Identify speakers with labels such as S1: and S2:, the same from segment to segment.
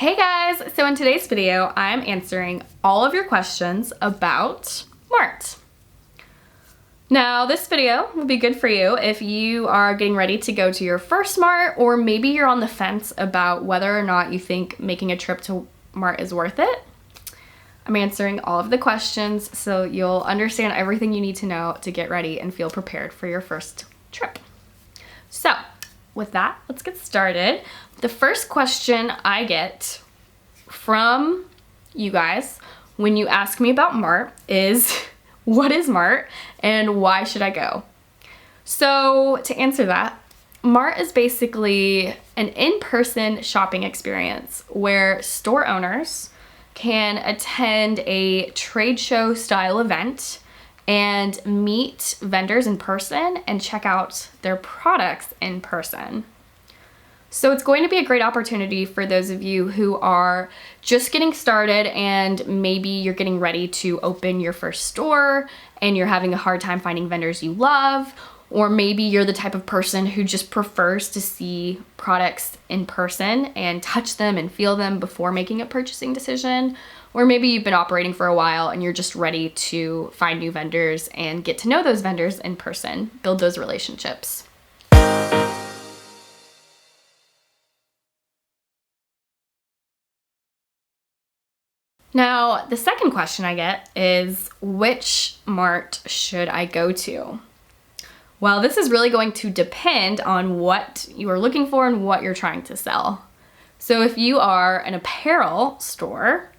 S1: Hey guys! So in today's video, I'm answering all of your questions about Marts. Now this video will be good for you if you are getting ready to go to your first Mart, or maybe you're on the fence about whether or not you think making a trip to Mart is worth it. I'm answering all of the questions so you'll understand everything you need to know to get ready and feel prepared for your first trip. So with that, let's get started. The first question I get from you guys when you ask me about Mart is, what is Mart and why should I go? So to answer that, Mart is basically an in-person shopping experience where store owners can attend a trade show style event and meet vendors in person and check out their products in person. So it's going to be a great opportunity for those of you who are just getting started and maybe you're getting ready to open your first store and you're having a hard time finding vendors you love, or maybe you're the type of person who just prefers to see products in person and touch them and feel them before making a purchasing decision. Or maybe you've been operating for a while and you're just ready to find new vendors and get to know those vendors in person, build those relationships. Now, the second question I get is, which Mart should I go to? Well, this is really going to depend on what you are looking for and what you're trying to sell. So if you are an apparel store,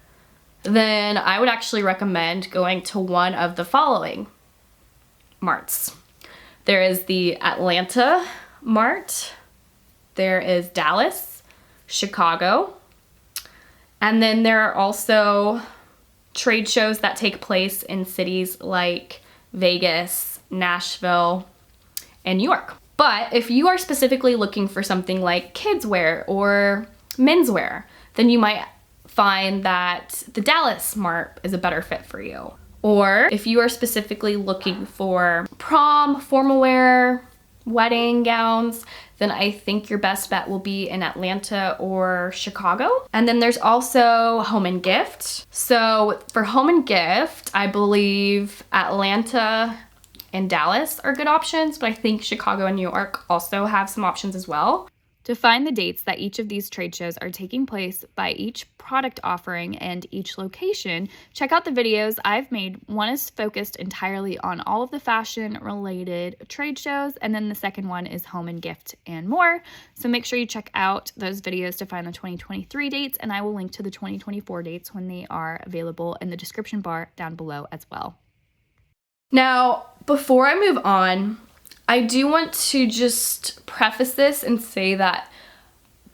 S1: then I would actually recommend going to one of the following Marts. There is the Atlanta Mart, there is Dallas, Chicago, and then there are also trade shows that take place in cities like Vegas, Nashville, and New York. But if you are specifically looking for something like kids wear or menswear, then you might find that the Dallas Mart is a better fit for you. Or if you are specifically looking for prom, formal wear, wedding gowns, then I think your best bet will be in Atlanta or Chicago. And then there's also home and gift. So for home and gift, I believe Atlanta and Dallas are good options, but I think Chicago and New York also have some options as well. To find the dates that each of these trade shows are taking place by each product offering and each location, check out the videos I've made. One is focused entirely on all of the fashion related trade shows, and then the second one is home and gift and more. So make sure you check out those videos to find the 2023 dates, and I will link to the 2024 dates when they are available in the description bar down below as well. Now, before I move on, I do want to just preface this and say that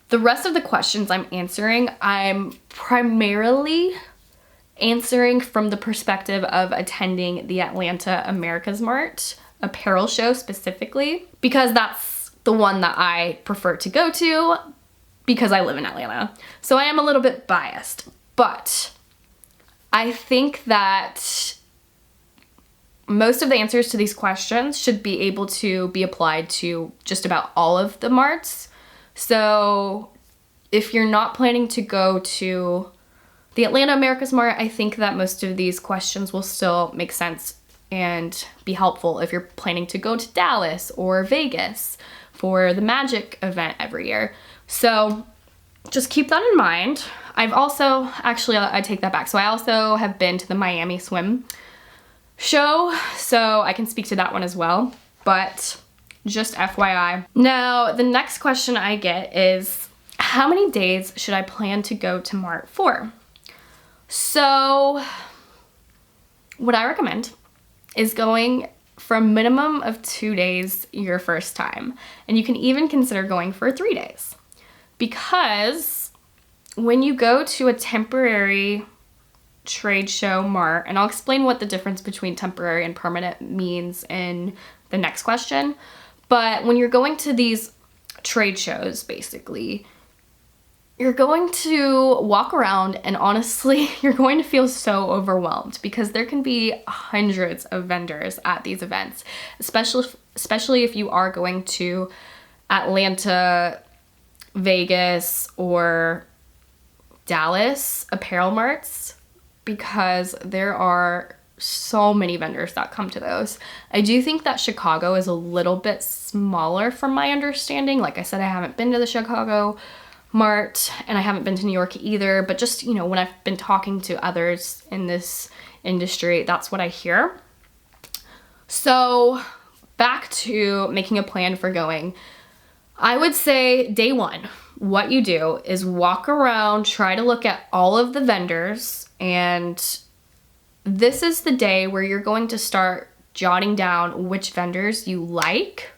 S1: the rest of the questions I'm answering, I'm primarily answering from the perspective of attending the Atlanta AmericasMart apparel show specifically, because that's the one that I prefer to go to because I live in Atlanta. So I am a little bit biased, but I think that most of the answers to these questions should be able to be applied to just about all of the Marts. So if you're not planning to go to the Atlanta AmericasMart, I think that most of these questions will still make sense and be helpful if you're planning to go to Dallas or Vegas for the Magic event every year. So just keep that in mind. I've also, actually I take that back. So I also have been to the Miami swim show, so I can speak to that one as well, but just FYI. Now, the next question I get is, how many days should I plan to go to Mart for? So what I recommend is going for a minimum of 2 days your first time, and you can even consider going for 3 days, because when you go to a temporary trade show Mart, and I'll explain what the difference between temporary and permanent means in the next question, but when you're going to these trade shows, basically, you're going to walk around and honestly, you're going to feel so overwhelmed because there can be hundreds of vendors at these events, especially if you are going to Atlanta, Vegas, or Dallas apparel marts because there are so many vendors that come to those. I do think that Chicago is a little bit smaller from my understanding. Like I said, I haven't been to the Chicago Mart and I haven't been to New York either, but just, you know, when I've been talking to others in this industry, that's what I hear. So back to making a plan for going. I would say day one, what you do is walk around, try to look at all of the vendors, and this is the day where you're going to start jotting down which vendors you like,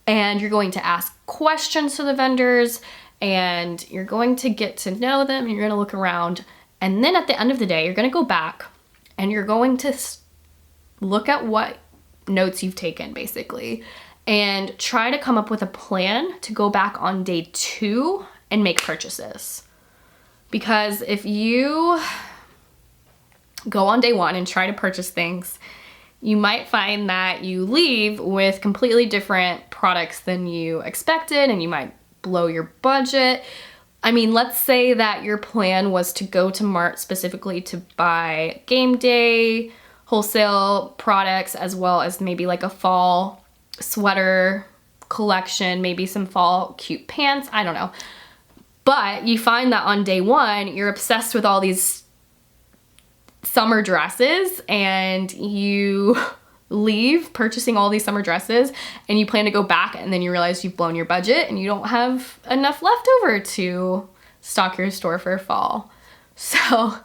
S1: and you're going to ask questions to the vendors, and you're going to get to know them, and you're going to look around, and then at the end of the day, you're going to go back and you're going to look at what notes you've taken, basically, and try to come up with a plan to go back on day 2 and make purchases. Because if you go on day 1 and try to purchase things, you might find that you leave with completely different products than you expected, and you might blow your budget. I mean, let's say that your plan was to go to Mart specifically to buy game day, wholesale products, as well as maybe like a fall sweater collection, maybe some fall cute pants, I don't know. But you find that on day 1, you're obsessed with all these summer dresses, and you leave purchasing all these summer dresses, and you plan to go back, and then you realize you've blown your budget and you don't have enough left over to stock your store for fall. So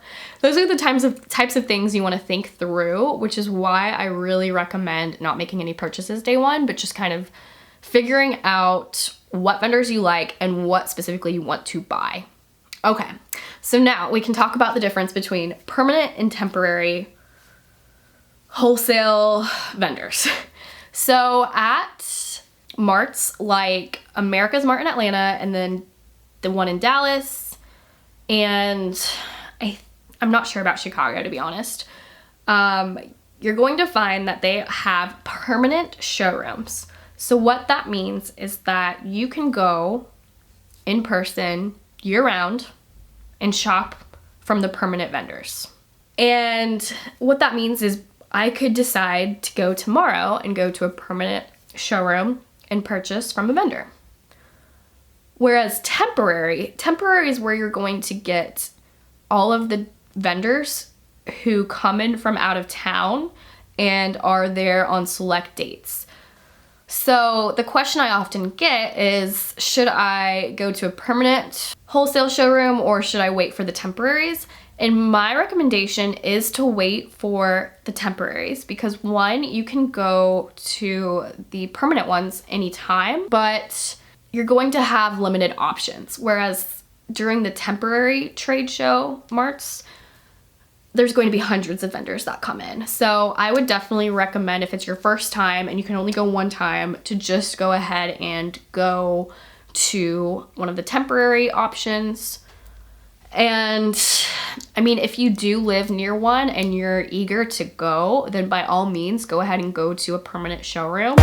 S1: those are the types of things you want to think through, which is why I really recommend not making any purchases day 1, but just kind of figuring out what vendors you like and what specifically you want to buy. Okay, so now we can talk about the difference between permanent and temporary wholesale vendors. So at Marts like AmericasMart in Atlanta, and then the one in Dallas, and I'm not sure about Chicago, to be honest, you're going to find that they have permanent showrooms. So what that means is that you can go in person year-round and shop from the permanent vendors. And what that means is I could decide to go tomorrow and go to a permanent showroom and purchase from a vendor. Whereas temporary is where you're going to get all of the vendors who come in from out of town and are there on select dates. So the question I often get is, should I go to a permanent wholesale showroom or should I wait for the temporaries? And my recommendation is to wait for the temporaries because, one, you can go to the permanent ones anytime, but you're going to have limited options. Whereas during the temporary trade show marts, there's going to be hundreds of vendors that come in. So I would definitely recommend, if it's your first time and you can only go one time, to just go ahead and go to one of the temporary options. And I mean, if you do live near one and you're eager to go, then by all means, go ahead and go to a permanent showroom.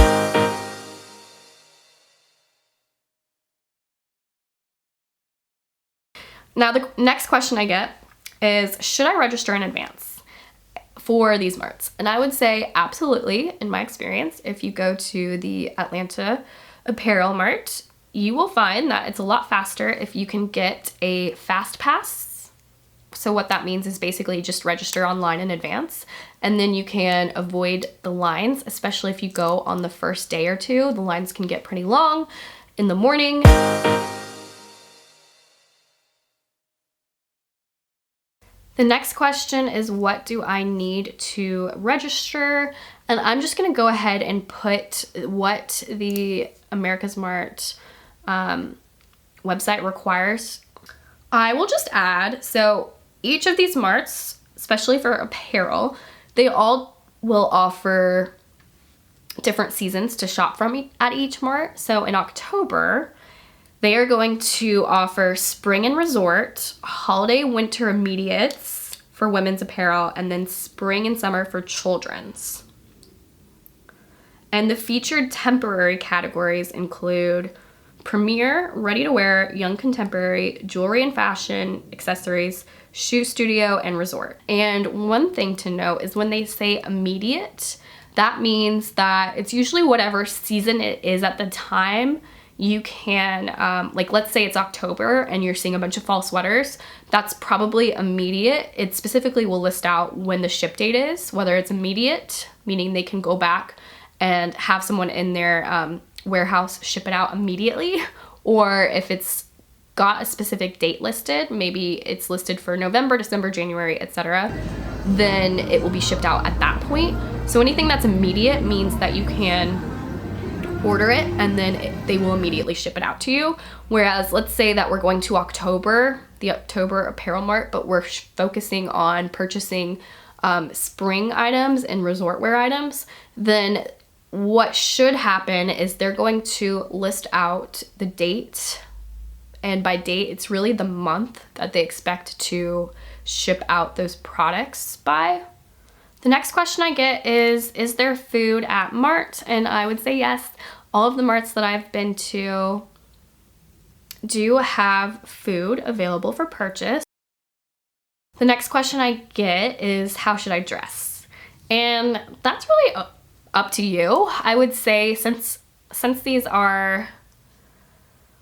S1: Now, the next question I get is, should I register in advance for these marts? And I would say absolutely. In my experience, if you go to the Atlanta Apparel Mart, you will find that it's a lot faster if you can get a fast pass. So what that means is basically just register online in advance, and then you can avoid the lines, especially if you go on the first day or two. The lines can get pretty long in the morning. The next question is, what do I need to register? And I'm just gonna go ahead and put what the AmericasMart website requires. I will just add, so each of these marts, especially for apparel, they all will offer different seasons to shop from at each mart. So in October, they are going to offer spring and resort, holiday winter immediates for women's apparel, and then spring and summer for children's. And the featured temporary categories include premier, ready-to-wear, young contemporary, jewelry and fashion, accessories, shoe studio, and resort. And one thing to note is when they say immediate, that means that it's usually whatever season it is at the time. You can, like let's say it's October and you're seeing a bunch of fall sweaters, that's probably immediate. It specifically will list out when the ship date is, whether it's immediate, meaning they can go back and have someone in their warehouse ship it out immediately, or if it's got a specific date listed, maybe it's listed for November, December, January, etc., then it will be shipped out at that point. So anything that's immediate means that you can order it and then they will immediately ship it out to you. Whereas let's say that we're going to October, the October Apparel Mart, but we're focusing on purchasing spring items and resort wear items, then what should happen is they're going to list out the date, and by date it's really the month that they expect to ship out those products by. The next question I get is there food at Mart? And I would say yes. All of the Marts that I've been to do have food available for purchase. The next question I get is how should I dress? And that's really up to you. I would say since these are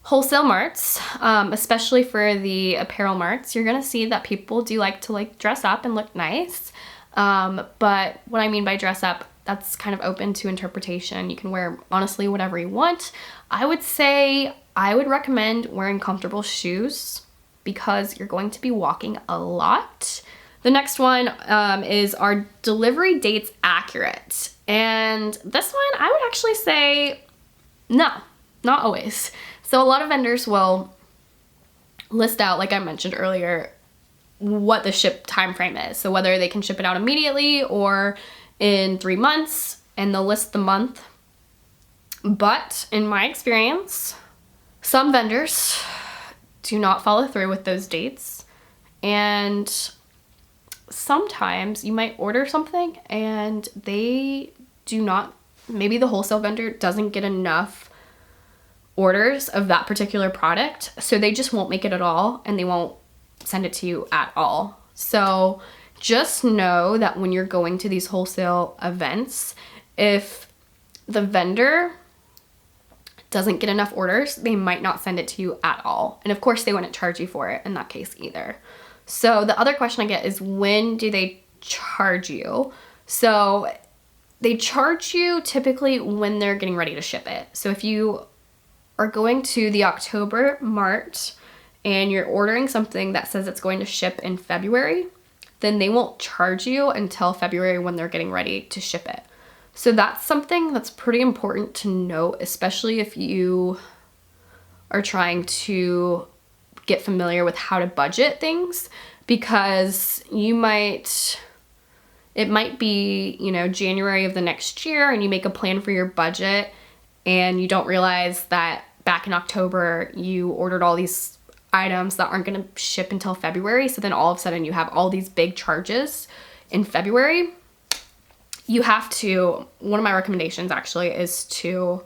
S1: wholesale marts, especially for the apparel marts, you're gonna see that people do like to dress up and look nice. But what I mean by dress up, that's kind of open to interpretation. You can wear honestly whatever you want. I would say I would recommend wearing comfortable shoes because you're going to be walking a lot. The next one is, are delivery dates accurate? And this one I would actually say no, not always. So a lot of vendors will list out, like I mentioned earlier, what the ship time frame is. So whether they can ship it out immediately or in 3 months, and they'll list the month. But in my experience, some vendors do not follow through with those dates, and sometimes you might order something and they do not, maybe the wholesale vendor doesn't get enough orders of that particular product, so they just won't make it at all and they won't send it to you at all. So just know that when you're going to these wholesale events, if the vendor doesn't get enough orders, they might not send it to you at all. And of course they wouldn't charge you for it in that case either. So the other question I get is, when do they charge you? So they charge you typically when they're getting ready to ship it. So if you are going to the October Mart and you're ordering something that says it's going to ship in February, then they won't charge you until February when they're getting ready to ship it. So that's something that's pretty important to note, especially if you are trying to get familiar with how to budget things, because it might be, January of the next year and you make a plan for your budget and you don't realize that back in October you ordered all these items that aren't going to ship until February. So then all of a sudden you have all these big charges in February. You have to, one of my recommendations actually is to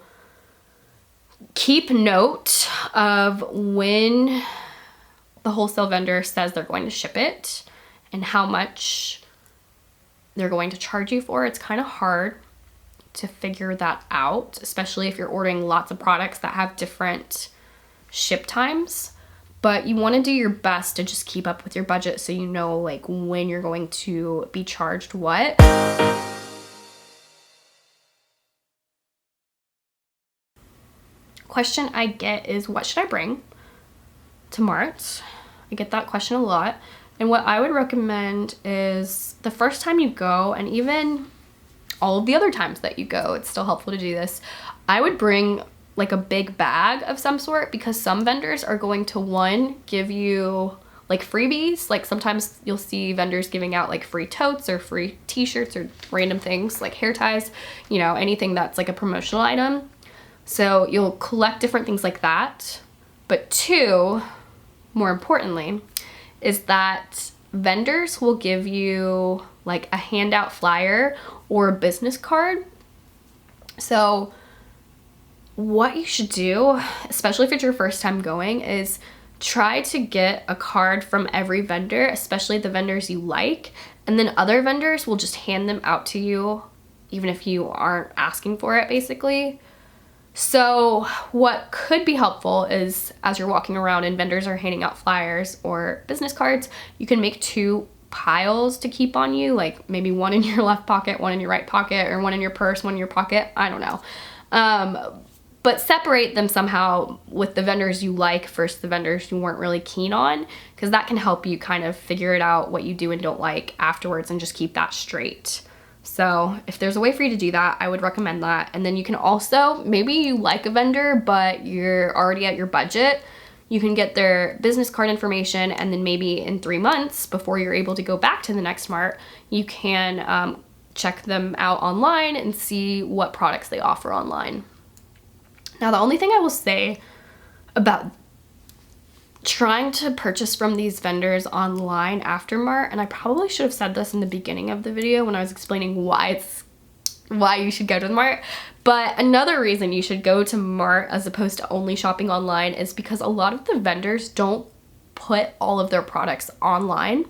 S1: keep note of when the wholesale vendor says they're going to ship it and how much they're going to charge you for. It's kind of hard to figure that out, especially if you're ordering lots of products that have different ship times. But you want to do your best to just keep up with your budget so you know when you're going to be charged what. Question I get is, what should I bring to Marts? I get that question a lot. And what I would recommend is the first time you go, and even all of the other times that you go, it's still helpful to do this. I would bring a big bag of some sort, because some vendors are going to give you freebies. Sometimes you'll see vendors giving out free totes or free t-shirts or random things like hair ties, anything that's a promotional item. So you'll collect different things like that. But two, more importantly, is that vendors will give you a handout flyer or a business card. So what you should do, especially if it's your first time going, is try to get a card from every vendor, especially the vendors you like, and then other vendors will just hand them out to you even if you aren't asking for it, basically. So what could be helpful is, as you're walking around and vendors are handing out flyers or business cards, you can make 2 piles to keep on you, like maybe one in your left pocket, one in your right pocket, or one in your purse, one in your pocket, I don't know. But separate them somehow with the vendors you like versus the vendors you weren't really keen on, because that can help you kind of figure it out, what you do and don't like afterwards, and just keep that straight. So if there's a way for you to do that, I would recommend that. And then you can also, maybe you like a vendor, but you're already at your budget, you can get their business card information, and then maybe in 3 months before you're able to go back to the next Mart, you can check them out online and see what products they offer online. Now, the only thing I will say about trying to purchase from these vendors online after Mart, and I probably should have said this in the beginning of the video when I was explaining why you should go to the Mart, but another reason you should go to Mart as opposed to only shopping online is because a lot of the vendors don't put all of their products online.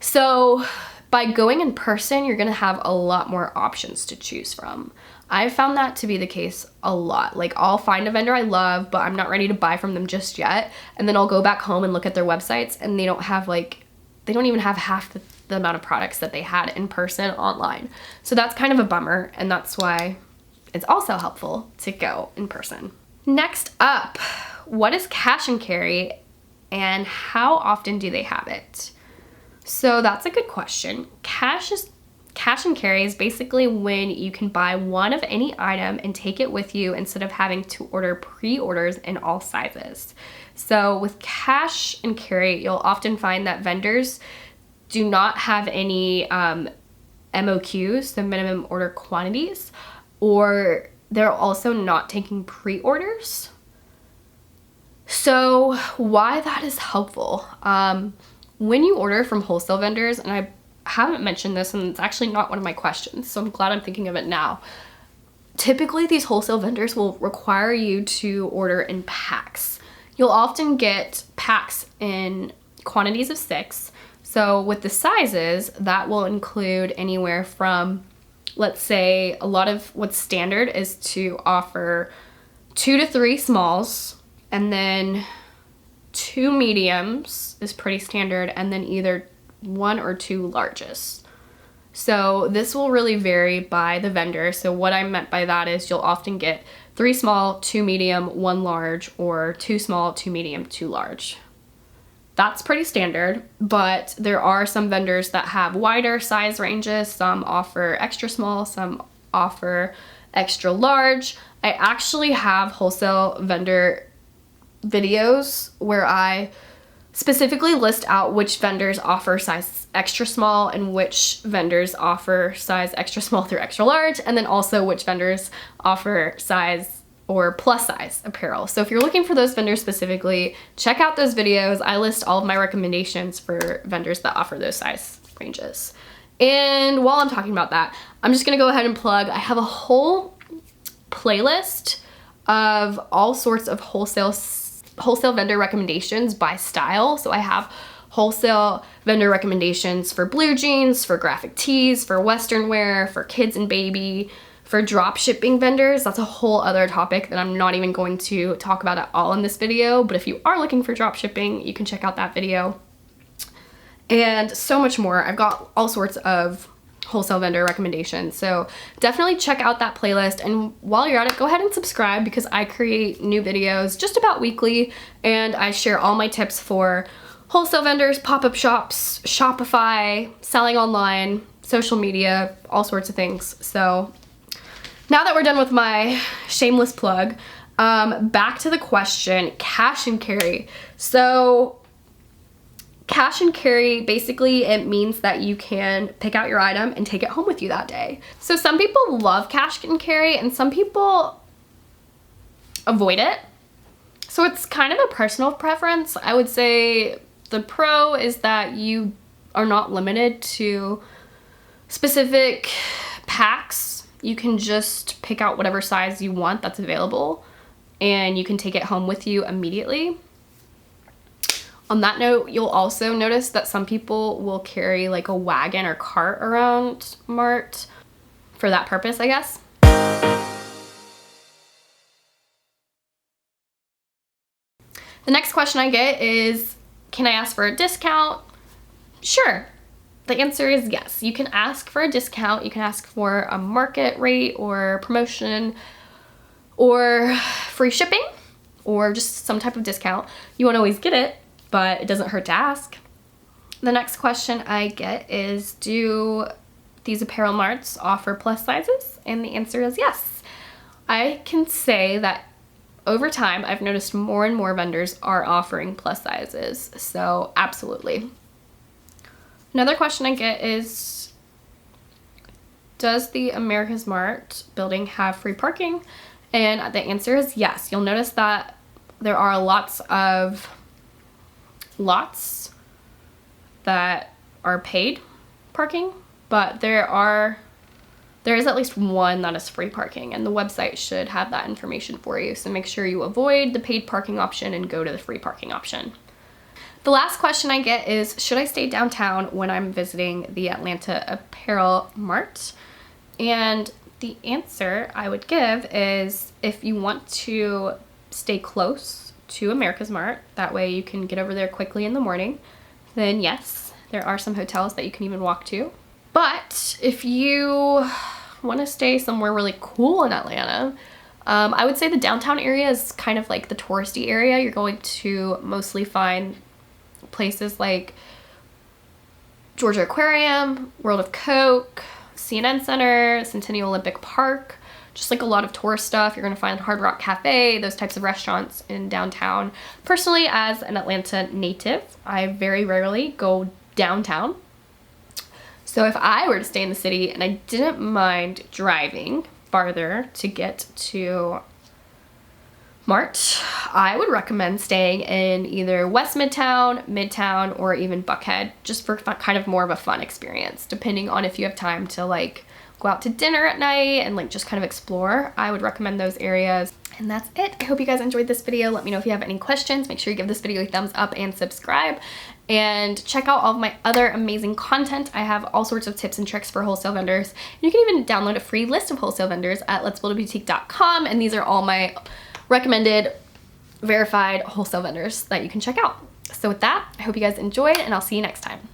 S1: So by going in person, you're gonna have a lot more options to choose from. I've found that to be the case a lot. Like, I'll find a vendor I love, but I'm not ready to buy from them just yet. And then I'll go back home and look at their websites, and they don't even have half the amount of products that they had in person online. So that's kind of a bummer, and that's why it's also helpful to go in person. Next up, what is cash and carry, and how often do they have it? So that's a good question. Cash and carry is basically when you can buy one of any item and take it with you instead of having to order pre-orders in all sizes. So with cash and carry, you'll often find that vendors do not have any MOQs, the minimum order quantities, or they're also not taking pre-orders. So why that is helpful. When you order from wholesale vendors, and I haven't mentioned this, and it's actually not one of my questions, so I'm glad I'm thinking of it now. Typically, these wholesale vendors will require you to order in packs. You'll often get packs in quantities of 6. So with the sizes, that will include anywhere from, let's say, a lot of what's standard is to offer 2 to 3 smalls, and then 2 mediums is pretty standard, and then either 1 or 2 largest. So this will really vary by the vendor. So what I meant by that is you'll often get 3 small, 2 medium, 1 large, or 2 small, 2 medium, 2 large. That's pretty standard, but there are some vendors that have wider size ranges. Some offer extra small, some offer extra large. I actually have wholesale vendor videos where I specifically list out which vendors offer size extra small and which vendors offer size extra small through extra large, and then also which vendors offer size or plus size apparel. So if you're looking for those vendors specifically, check out those videos. I list all of my recommendations for vendors that offer those size ranges. And while I'm talking about that, I'm just gonna go ahead and plug, I have a whole playlist of all sorts of wholesale vendor recommendations by style. So I have wholesale vendor recommendations for blue jeans, for graphic tees, for western wear, for kids and baby, for drop shipping vendors. That's a whole other topic that I'm not even going to talk about at all in this video, but if you are looking for drop shipping, you can check out that video. And so much more. I've got all sorts of wholesale vendor recommendations. So definitely check out that playlist, and while you're at it, go ahead and subscribe because I create new videos just about weekly, and I share all my tips for wholesale vendors, pop-up shops, Shopify, selling online, social media, all sorts of things. So now that we're done with my shameless plug, back to the question, cash and carry. So cash and carry, basically it means that you can pick out your item and take it home with you that day. So some people love cash and carry and some people avoid it. So it's kind of a personal preference. I would say the pro is that you are not limited to specific packs you can just pick out whatever size you want that's available, and you can take it home with you immediately. On that note, you'll also notice that some people will carry like a wagon or cart around Mart for that purpose, I guess. The next question I get is, can I ask for a discount? Sure. The answer is yes. You can ask for a discount. You can ask for a market rate or promotion or free shipping or just some type of discount. You won't always get it, but it doesn't hurt to ask. The next question I get is, do these apparel marts offer plus sizes? And the answer is yes. I can say that over time, I've noticed more and more vendors are offering plus sizes, so absolutely. Another question I get is, does the AmericasMart building have free parking? And the answer is yes. You'll notice that there are lots of lots that are paid parking, but there is at least one that is free parking, and the website should have that information for you. So make sure you avoid the paid parking option and go to the free parking option. The last question I get is, should I stay downtown when I'm visiting the Atlanta Apparel Mart? And the answer I would give is, if you want to stay close to AmericasMart, that way you can get over there quickly in the morning, then yes, there are some hotels that you can even walk to. But if you want to stay somewhere really cool in Atlanta, I would say the downtown area is kind of like the touristy area. You're going to mostly find places like Georgia Aquarium, World of Coke, CNN Center, Centennial Olympic Park, just like a lot of tourist stuff. You're going to find Hard Rock Cafe, those types of restaurants in downtown. Personally, as an Atlanta native, I very rarely go downtown. So if I were to stay in the city and I didn't mind driving farther to get to Mart, I would recommend staying in either West Midtown, Midtown, or even Buckhead, just for kind of more of a fun experience, depending on if you have time to like go out to dinner at night and like just kind of explore. I would recommend those areas. And that's it. I hope you guys enjoyed this video. Let me know if you have any questions. Make sure you give this video a thumbs up and subscribe. And check out all of my other amazing content. I have all sorts of tips and tricks for wholesale vendors. You can even download a free list of wholesale vendors at letsbuildaboutique.com. And these are all my recommended, verified wholesale vendors that you can check out. So with that, I hope you guys enjoyed, and I'll see you next time.